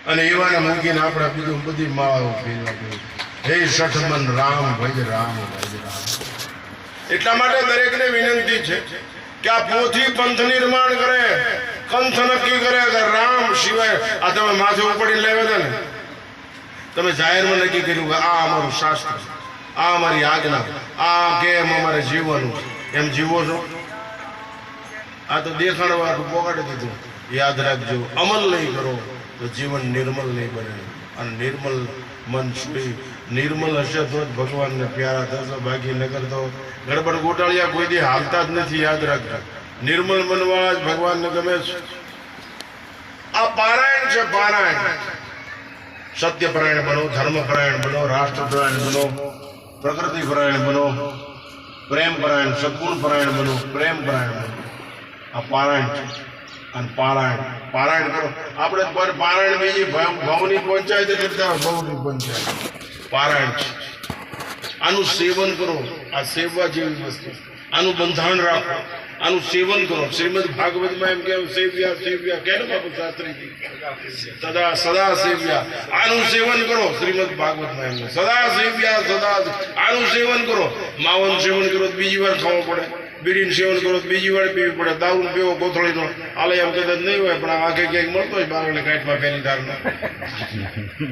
અને એવાને મૂકીને આપણે બીજું બધી માળાઓ ફેરવા ગયું. હે સઠમન રામ ભજ રામ ભજ રામ. એટલા માટે દરેકને વિનંતી છે કે આ પોથી પંથ નિર્માણ કરે, કંથ નક્કી કરે કે રામ સિવાય આ તમે માથે ઉપાડી લેવા દે ને, તમે જાહેરમાં નક્કી કર્યું કે આ અમારું શાસ્ત્ર, આ અમારી આજ્ઞા, આ કેમ અમારે જીવવાનું એમ જીવો છો. આ તો દેખાડવા પોગાડી દીધું. યાદ રાખજો, અમલ નહીં કરો તો જીવન નિર્મલ નહીં બને. અને નિર્મલ મન સુઈ નિર્મલ હશે તો જ ભગવાનને પ્યારા થશે. બાકી નગર તો ગડબડ ગોટાળિયા કોઈ દી હાલતા જ નથી. યાદ રાખજો, નિર્મલ મનવાળા જ ભગવાનને ગમે છે. આ પારાયણ છે, પારાયણ. સત્યપરાયણ બનો, ધર્મપરાયણ બનો, રાષ્ટ્રપરાયણ બનો, પ્રકૃતિપરાયણ બનો, પ્રેમપરાયણ, સદગુણપરાયણ બનો, પ્રેમપરાયણ બનો. આ પારાયણ છે. અને પારાયણ કરો. આપણે પારાયણ બીજી ભવની પંચાયત કરતા ભવની પંચાયત પારાયણ છે. આનું સેવન કરો. આ સેવવા જેવી વસ્તુ. આનું બંધારણ રાખો, આનું સેવન કરો. શ્રીમદ ભાગવતમાં એમ કેમ સેવ્યા સેવ્યા કે બાપુ શાસ્ત્રી સદા સદા સેવ્યા. આનું સેવન કરો. શ્રીમદ ભાગવતમાં એમ સદા સેવ્યા સદા. આનું સેવન કરો. માવન સેવન કરો તો બીજી વાર ખાવું પડે. બીડીનું સેવન કરો તો બીજી વાર પીવી પડે. દારૂ પીવો કોથળીનો આલે એમ કદાચ નહીં હોય, પણ આખે ક્યાંક મળતો હોય બારણે કાંઠમાં પેલી ધારનો,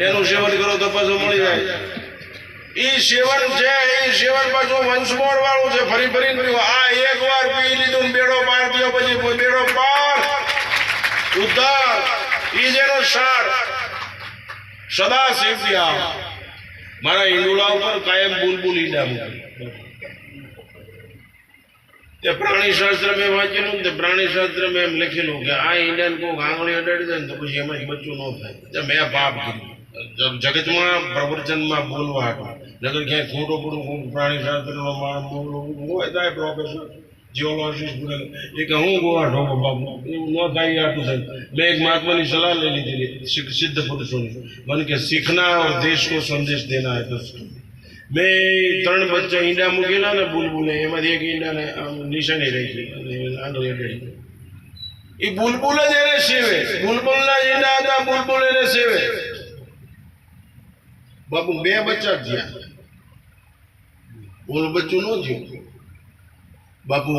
એનું સેવન કરો તો પાછું મળી જાય. એ સેવન છે, એ સેવન પાછું વંશમોળ વાળું છે. ફરી ફરીને પીવું. આ એક વાર પી લીધું, બેડો પાર થયો, પછી બેડો પાર ઉદ્ધાર. એ જેનો સાર સદા સેવ્યા. મારા હિંડોળા ઉપર કાયમ બુલબુલ ઈંડા મૂકે. તે પ્રાણી શાસ્ત્ર મેં વાંચેલું ને, તે પ્રાણી શાસ્ત્ર મેં એમ લખેલું કે આ ઈંડાને કોઈ આંગળી અડાડી દે ને તો પછી એમાંથી બચ્ચું ન થાય. મેં પાપ કર્યું જગતમાં પ્રવચનમાં બોલવા હતું. નગર ક્યાંય ખોટો પડું પ્રાણી શાસ્ત્રનો માણસ બોલવું હોય થાય પ્રોફેસર જીઓલોજીસ્ટ બોલે એ કે હું ગોવા ઢોકો બાબુ એવું ન થાય. આટલું થાય. મેં એક મહાત્માની સલાહ લઈ લીધી સિદ્ધ પુરુષોની. મને કે સીખના ઓર દેશ કો સંદેશ દેના હે. તો મેં 3 બચ્ચા ઈંડા મૂકેલા ને બુલબુલે, એમાંથી એક ઈંડાને નિશાની રાખી અને આંગળી અડાડી. એ બુલબુલ જ એને સેવે. બુલબુલના ઈંડા હતા, બુલબુલ એને સેવે. બાપુ 2 બચ્ચા થયા, ઓલું બચ્ચું ન થયું. બાપુ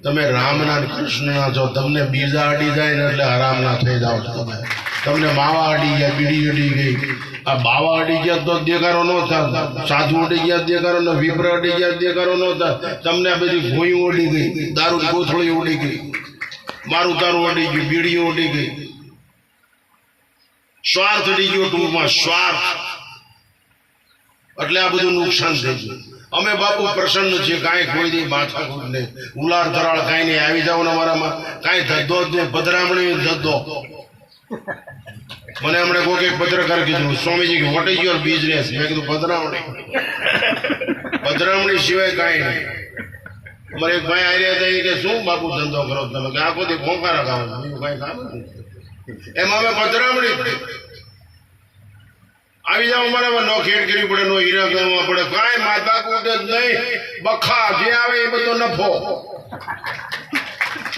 તમે રામના કૃષ્ણના છો, તમને બીજા અડી જાય ને એટલે હરામના થઈ જાઓ છો. તમને માવા અડી ગયા, બીડી અડી ગઈ, આ બાવા અડી ગયા તો દેખારો ન થાય, સાધુ અડી ગયા દેખારો ન, વિપ્ર અડી ગયા દેખારો ન થાય. તમને આ બધી ભૂયું ઉડી ગઈ, દારૂ કોથળી ઉડી ગઈ, મારું તારું અડી ગયું, બીડીઓ ઉડી ગઈ, સ્વાર્થ અડી ગયો ટૂંકમાં સ્વાર્થ. એટલે આ બધું નુકસાન થઈ ગયું. અમે બાપુ પ્રસન્ન છીએ, કાંઈ કોઈ નહીં, માથાકૂટ નહીં, ઉલાર ધરાળ કાંઈ નહીં. આવી જાવ ને અમારામાં કાંઈ ધદ્દો જ નહીં, પધરામણી ધદ્દો. મને હમણાં કોઈ એક પત્રકાર કીધું, Swamiji what is your business? મેં કીધું પધરામણી. પધરામણી સિવાય કાંઈ નહીં. અમારે એક ભાઈ આવ્યા હતા, એ કે શું બાપુ ધંધો કરો તમે? કે આખો દી ખોખારા ખાવ, બીજું કાંઈ કામ નથી. એમાં અમે પધરામણી આવી જાવ. અમારે નો ખેડ કરવી પડે, નો હીરા કરવા પડે, કાંઈ માથા કૂટ જ નહીં. બખા જે આવે એ બધો નફો,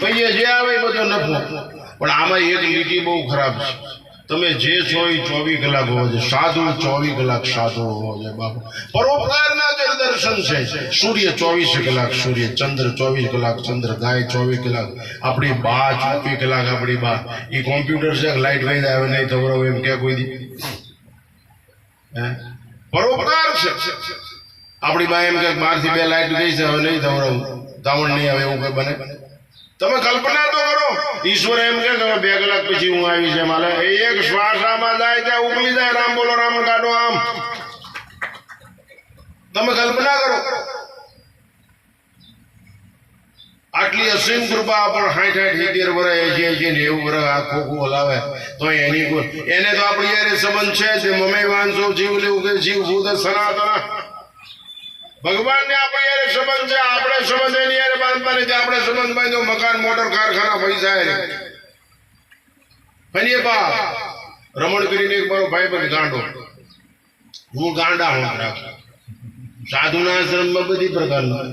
ભાઈએ જે આવે એ બધો નફો. પણ આમાં એક લીટી બહુ ખરાબ છે. તમે જે છો એ 24 કલાક હોવો જોઈએ. સાધુ 24 કલાક સાધુ હોવો જોઈએ બાપુ. પરોપકારના જે દર્શન છે. સૂર્ય 24 કલાક સૂર્ય, ચંદ્ર 24 કલાક ચંદ્ર, ગાય 24 કલાક, આપણી બા 24 કલાક આપણી બા. એ કોમ્પ્યુટર છે, લાઈટ વહી આવે નહીં તો એમ કે કોઈ દી પરોપકાર છે. આપણી બા એમ કે મારથી 2 લાઈટ ગઈ છે, હવે નહીં થવડાવું, ધાવણ નહીં આવે, એવું કઈ બને? તમે કલ્પના તો કરો. ઈશ્વર એમ કે 2 કલાક પછી હું આવી છે, મારે એક શ્વાસ આમાં જાય ત્યાં ઉકલી જાય, રામ બોલો રામ કાઢો આમ. તમે કલ્પના કરો. આટલી અસીમ કૃપા પણ 60-70 વર્ષ 80-90 વર્ષ આ ખોખું હલાવે તો એને તો આપણી યારે સંબંધ છે. જે મમે વાંચો જીવ લેવું કે જીવ ભૂત સનાતન ભગવાન ને આપણે યારે સંબંધ છે. આપણે સંબંધ એની યારે બાંધવાની છે. આપણે સંબંધ બાંધ્યો મકાન, મોટર, કારખાના, પૈસા ફરીએ બા રમણ કરીને એક મારો ભાઈ બંધ ગાંડો, હું ગાંડા હું સાધુના આશ્રમમાં બધી પ્રકારના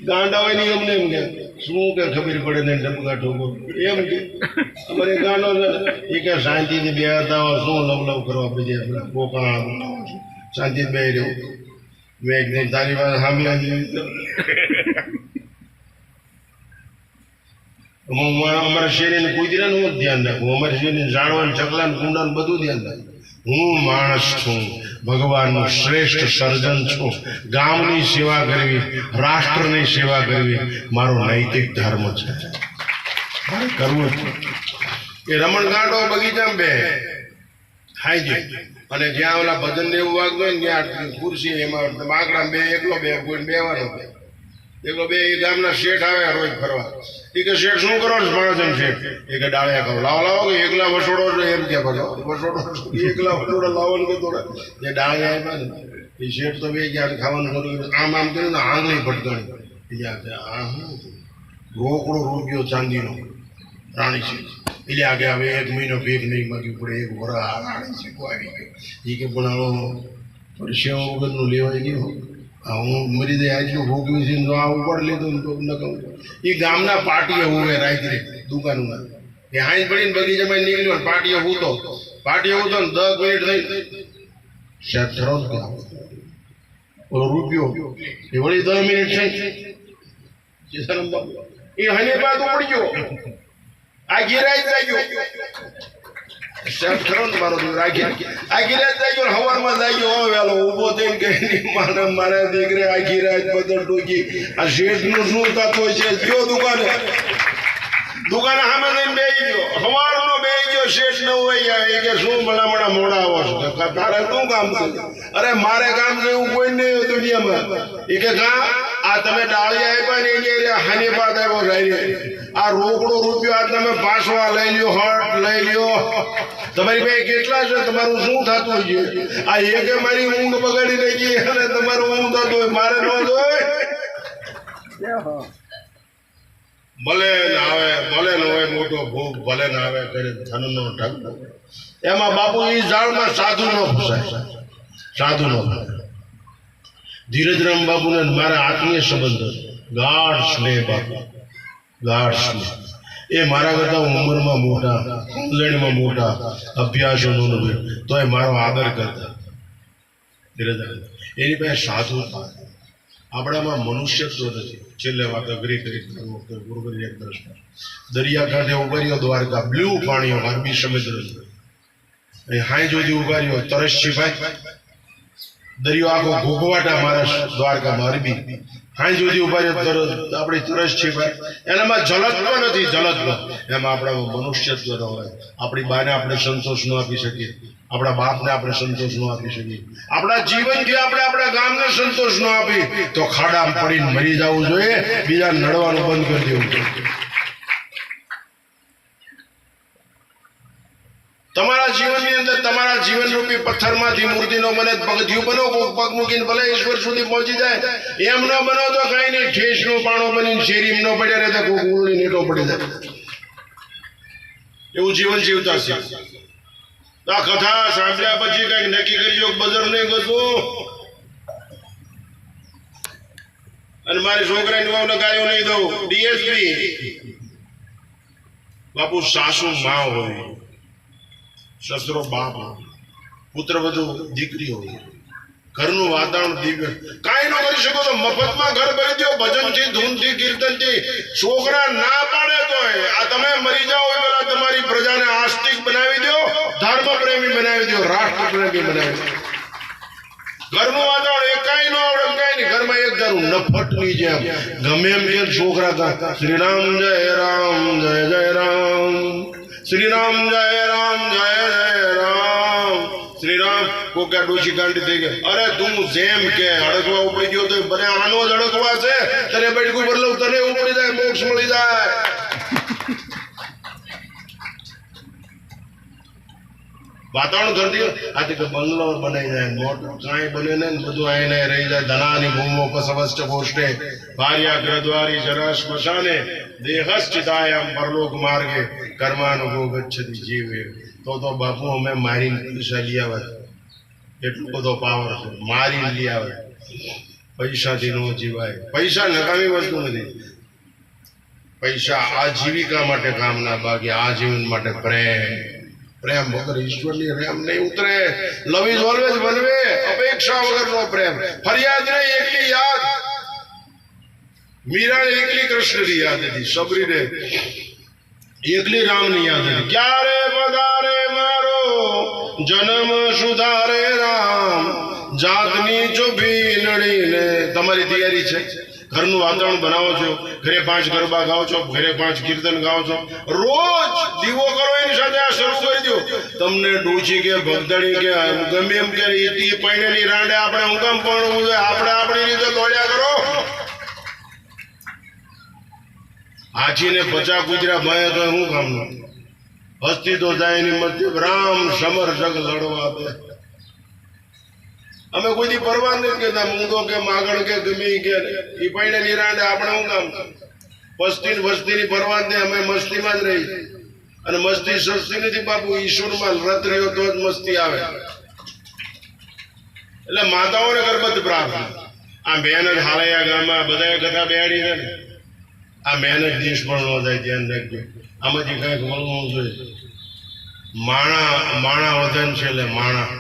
ગાંડા હોય ને એમને એમ કે શું કે ખબર પડે ને ડબકા ઠોકો એમ કે અમારે ગાંડો છે એ કે શાંતિથી બે હતા શું લવ કરવા પછી પોકા શાંતિ બે રહ્યું મેં એકદમ તારી પાસે સાંભળ્યા હું અમારા શરીરને કુતરાનું હું ધ્યાન રાખું અમારા શરીરને જાણવાનું ચકલાને કુંડાનું બધું ધ્યાન રાખું હું માણસ છું ભગવાનનું શ્રેષ્ઠ સર્જન છું ગામની સેવા કરવી રાષ્ટ્રની સેવા કરવી મારો નૈતિક ધર્મ છે મારે કરવું એ રમણ ગાંડો બગીચામાં બે હાઈ અને જ્યાં ઓલા ભજન ને એવું વાગતું હોય ને ત્યાં ખુરશી એમાં બાકડા બે એકલો બે કોઈ બેવાનો એકલો બે એ ગામના શેઠ આવે રોજ ફરવા એ કે શેઠ શું કરો છો માણસ શેઠ એ કે ડાળ્યા કહો લાવો કે એકલા વસોડો એમ કે વસોડો એકલા વસોડો લાવવાનું કે થોડા જે ડાળ્યા આપ્યા ને એ શેઠ તો બે ગયા ખાવાનું કર્યું આમ કર્યું ને આંગળી ભટકાણી આ રોકડો રૂપિયો ચાંદીનો રાણી છે એટલે આગે હવે 1 મહિનો ભેગ નહીં માગ્યું પડે 1 વર્ષ રાણી છે આવી ગયો એ કે પણ આવો પરસેવા વગરનું લેવાય ગયું હું મરી જાય આજનું ભોગવી છે આ ઉપર લીધું ને તો ન કહું એ ગામના પાટીએ હોવે રાત્રે દુકાનમાં એ હાઈ પડીને બગીચામાં નીકળ્યો પાટીએ હૂતો ને 10 મિનિટ થઈ શેઠરો ઓલો રૂપિયો એ વળી 10 મિનિટ થઈ એ હને બાદ ઉપડી ગયો આ ગિરાઈ થઈ ગયો શેઠ ખરો ને મારો દીકરો આ ગિરાજ થઈ ગયો હવારમાં થઈ ગયો વેલો ઊભો થઈને કઈ મારા દીકરે આ ગિરાજ બદલ ટોકી આ શેઠનું શું થતું છે ગયો દુકાને સામે જઈને બેસી ગયો હવારનો બેસી ગયો શેઠ ન હોય એ કે શું ભલામણા મોડા આવો છો તારે શું કામ છે અરે મારે કામ છે એવું કોઈ નહીં દુનિયામાં એ કે આ તમે ડાળિયા આપ્યા ને એની હાની બાદ આવ્યો જાય આ રોકડો રૂપિયો આ તમે પાછવા લઈ લ્યો હટ લઈ લ્યો તમારી પાસે કેટલા છે તમારું શું થતું છે આ એકે મારી ઊંઘ બગાડી નાખી અને તમારું ઊંઘ થતું હોય મારે ન જોય ભલે ન હોય મોટો ભોગ ભલે ના આવે કરે ધનનો ઢગલો એમાં બાપુ એ ઝાડમાં સાધુ નો ફસાય સાધુ નો ધીરજરામ બાપુને મારા આત્મીય સંબંધ ગાઢ સ્નેહ બાપુ ગાઢ સ્નેહ એ મારા કરતા ઉંમરમાં મોટા સમજણમાં મોટા અભ્યાસોનો તો એ મારો આદર કરતા ધીરજરામ એની પાસે સાધુ આપણામાં મનુષ્યત્વ નથી છેલ્લે વાત અઘરી કરી એક પ્રશ્ન દરિયા કાંઠે ઉભાર્યો દ્વારકા બ્લુ પાણીઓ અરબી સમુદ્ર હાઈ જોધી ઉભાર્યો તરસ છીપાય દરિયો આખો ઘોઘવાટા મારા દ્વારકામાં અરબી હાઈ જોધી ઉભાર્યો આપણી તરસ છીપાય એનામાં જલત્વ નથી જલત્વ એમાં આપણામાં મનુષ્યત્વ ન હોય આપણી બાને આપણે સંતોષ ન આપી શકીએ આપણા બાપને આપણે સંતોષ ન આપી શકીએ આપણા જીવનથી આપણે આપણા ગામને સંતોષ ન આપી તો ખાડામાં પડીને મરી જવું જોઈએ બીજા નડવાનું બંધ કરી દેવું જોઈએ તમારા જીવનની અંદર તમારા જીવનરૂપી પથ્થરમાંથી મૂર્તિનો બને પગથિયું બનો પગ મૂકીને ભલે ઈશ્વર સુધી પહોંચી જાય એમ ન બનો તો કઈ નહીં ઠેસનો પાણો બનીને શેરી ન પડ્યા રહેતા કોક ઉંગળી નીટો પડી જાય એવું જીવન જીવતા છે આ કથા સાંભળ્યા પછી કઈક નક્કી કરજો બજાર નહીં કરશું અને મારી છોકરાની વાવને ગાયો નહીં દઉં ડીએસપી બાપુ સાસુ માં હોય સસરો બાપ પુત્ર વધુ દીકરી હોય ઘરનું વાતાવરણ દિવ્ય કાંઈ ન કરી શકો તો મફતમાં ઘર ભરી દો ભજનથી ધૂનથી કીર્તનથી છોકરા ના પાડે તો આ તમે મરી જાઓ પેલા તમારી પ્રજાને આસ્તિક બનાવી દો ધર્મ પ્રેમી બનાવી દો રાષ્ટ્ર પ્રેમી બનાવી દો ઘરનું વાતાવરણ એક કાંઈ ન આવડે કાંઈ નહીં ઘરમાં એક ધારું નફટની જેમ ગમે એમ કે છોકરા શ્રી રામ જય રામ જય જય રામ શ્રી રામ જય રામ જય જય રામ શ્રી રામ કોકા ડોશી ગાંડી થઈ ગઈ અરે તું જેમ કે હડકવા ઉપડી ગયો તો બને આનો જ હડકવા છે તને બેઠકું બદલાવ તને ઉપડી જાય મોક્ષ મળી જાય વાતાવરણ કરતી આજે કે બંગલો બનાવી જાય મોટું કાંઈ બને ને બધું આઈને રહી જાય ધનાની ભૂમો પસવસ્ટ કોષ્ટે ભાર્યા ગ્રદ્વારી જરા સ્મશાને દેહશ્ચિતાયામ પરલોક માર્ગે કર્માનુભો ગચ્છતિ જીવે તો બાપુ અમે મારીને પૈસા લઈ આવે એટલો બધો પાવર છે મારીને લઈ આવે પૈસાથી નો જીવાય. પૈસા નકામી વસ્તુ નથી. પૈસા આજીવિકા માટે કામના, બાકી આજીવન માટે પ્રેમ વગર ઈશ્વરની પ્રેમ નહીં ઉતરે. Love is always one way. અપેક્ષા વગરનો પ્રેમ. ફરિયાદ નહીં, એકલી યાદ. મીરાને એકલી કૃષ્ણની યાદ હતી, સબરીને એકલી રામની યાદ હતી. ક્યારે પધારે મારો જન્મ સુધારે રામ, જાતની ચોભી લડીને. તમારી તૈયારી છે? ઘરનું વાતાવરણ બનાવો છો, ઘરે 5 ગરબા ગાઓ છો, ઘરે 5 કીર્તન ગાઓ છો, રોજ દીવો કરો, એની સાથે આ શરૂ કરી દો. તમને ડોચી કે ભગદડી કે ગમે એમ કે ઈટી પૈણેની રાંડે આપણે ઊંઘામ પડવું જોઈએ. આપણે આપણી રીતે દોડ્યા કરો. હાચીને 50 કૂતરા ભય તો શું કામનું? હસ્તી તો જાય એની મધ્ય રામ સમર જગ લડવા દે. અમે કોઈથી પરવા નથી કેતા. મૂંગો કે માગણ કે ગમે કે એ પૈણે નિરાંડે આપણે શું કામ? પસ્તી વસ્તીની પરવા દે. અમે મસ્તીમાં જ રહી. અને મસ્તી સસ્તી નથી બાપુ. ઈશ્વરમાં રત રહ્યો તો જ મસ્તી આવે. એટલે માતાઓને કરબદ્ધ પ્રાર્થના. આ મહેનત હાલૈયા ગામમાં બધા કથા બેહાડી છે ને, આ મહેનત નિષ્ફળ ન જાય. ધ્યાન રાખજો. આમાંથી કંઈક વળવું જોઈએ. માણા વધન છે. એટલે માણા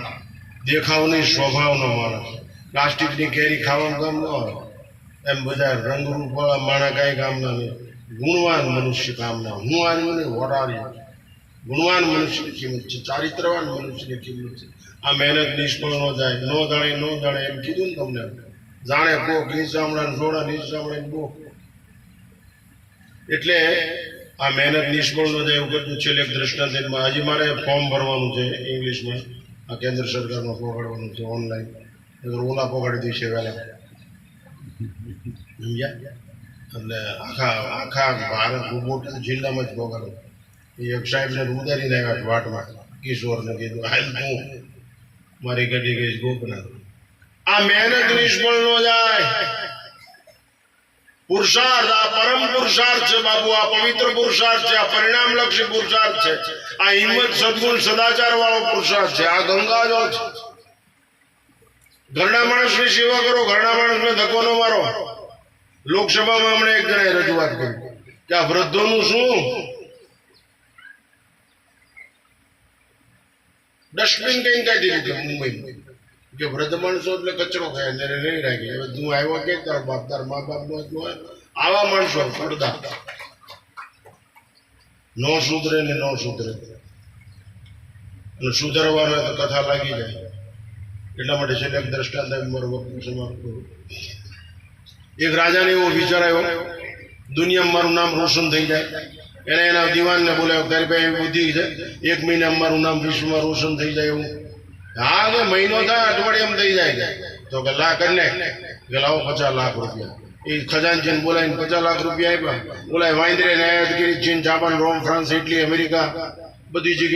દેખાવની સ્વભાવનો માણસ. પ્લાસ્ટિકની કેરી ખાવાનું કામ ન આવે. એમ બધા રંગરૂપવાળા માણા કાંઈ કામના નહીં. ગુણવાન મનુષ્ય કામના. હું આની વડારી. ગુણવાન મનુષ્યની કિંમત છે, ચારિત્રવાન મનુષ્યની કિંમત છે. આ મહેનત નિષ્ફળ ન જાય. ન જાણે એમ કીધું ને તમને. જાણે કોક નીચામણા જોડા નીચામણે બો. એટલે આ મહેનત નિષ્ફળ ન જાય એવું કરતું. છેલ્લે એક દ્રષ્ટાંતમાં હજી મારે ફોર્મ ભરવાનું છે ઇંગ્લિશમાં. આ કેન્દ્ર સરકારમાં પહોંચાડવાનું છે ઓનલાઈન. ઓલા પહોંચાડી દઈશે વહેલા. સમજ્યા? એટલે આખા ભારત મોટા જિલ્લામાં જ પહોંચાડો. એ એક સાહેબને ઉતારીને આવ્યા વાટમાં. કિશોરને કીધું હાલ હું મારી ગાડી ગઈ ગોપનાથ. આ મહેનત નિષ્ફળ ન જાય. પુરુષાર્થ, આ પરમ પુરુષાર્થ છે બાબુ. આ પવિત્ર પુરુષાર્થ છે. આ પરિણામલક્ષી પુરુષાર્થ છે. આ હિંમત, સદગુણ, સદાચાર વાળો પુરુષાર્થ છે. આ ગંગાજળ છે. ઘરના માણસની સેવા કરો. ઘરના માણસને ધક્કો ન મારો. લોકસભામાં હમણાં એક જણાએ રજૂઆત કરી કે આ વૃદ્ધોનું શું? ડસ્ટબિન કઈ કાઢી દીધું મુંબઈમાં કે વૃદ્ધ માણસો એટલે કચરો ખાય ને નહીં રાખે. હવે તું આવ્યો કે તાર બાપ તાર મા બાપ નો આવા માણસો પડદા નો સુધરે ને નો સુધરે. અને સુધારવાનો તો કથા લાગી જાય. એટલા માટે છેલ્લે એક દ્રષ્ટાંત મારું વક્તવ્ય સમાપ્ત કરું. એક રાજાને એવો વિચાર આવ્યો દુનિયામાં મારું નામ રોશન થઈ જાય. એને એના દિવાનને બોલાવ્યો, તારી પાસે એવી બુદ્ધિ છે 1 મહિનામાં મારું નામ વિશ્વમાં રોશન થઈ જાય એવું? હા કે મહિનો થાય, અઠવાડિયામાં થઈ જાય. તો કે લા કરીને કે લાવો 50 લાખ રૂપિયા. એ ખજાનચીને બોલાવીને 50 લાખ રૂપિયા આપ્યા. બોલાય વાંદરે યાદગીરી, ચીન, જાપાન, રોમ, ફ્રાન્સ, ઇટલી, અમેરિકા બધી જગ્યાએ